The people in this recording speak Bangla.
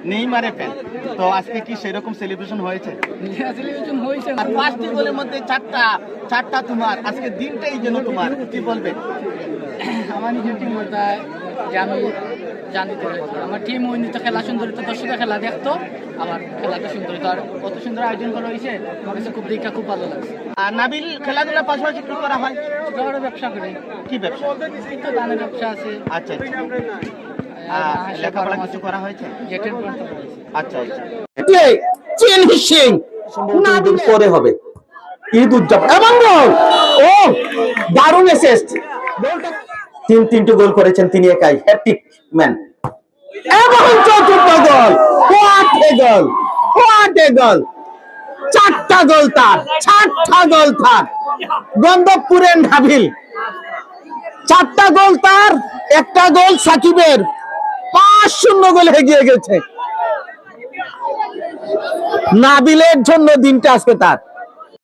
নেইমারের ফ্যান, তো আজকে কি সেরকম সেলিব্রেশন হয়েছে? সেলিব্রেশন হয়েছে। আর 5টি গোলের মধ্যে চারটা তোমার, আজকে দিনটাই যেন তোমার, কি বলবে? আমার নিজের টিম বলতে যে আমি জানিতে আমার টিম উন্নীত খেলা সুন্দর হতো, দর্শকের খেলা দেখতো, আমার খেলাটা সুন্দর হতো। আর কত সুন্দর আয়োজন করা হয়েছে, আমার কাছে খুব দেখা খুব ভালো লাগছে। আর নাবিল খেলাধুলার পাশাপাশি কি করা হয়? ছোটখাটো ব্যবসা করে। কি ব্যবসা? এই তো ধানের ব্যবসা আছে। আচ্ছা আচ্ছা। লেখাপড়া কিছু করা হয়েছে? গেটের পর্যন্ত করেছে। আচ্ছা আচ্ছা। চেন হিসিং সম্ভবত ঈদ পরে হবে, ঈদ উদযাপন এবং গোল, ও দারুণ অ্যাসিস্ট, তিনটি গোল করেছেন তিনি একাই, হ্যাট্রিক ম্যান। এবং চতুর্থ গোল, what a goal, what a গোল, চারটা গোল তার, গন্ধবপুরের নাবিল, চারটা গোল তার, একটা গোল সাকিবের, 5-0 গোলে এগিয়ে গেছে। নাবিলের জন্য দিনটা আজকে তার।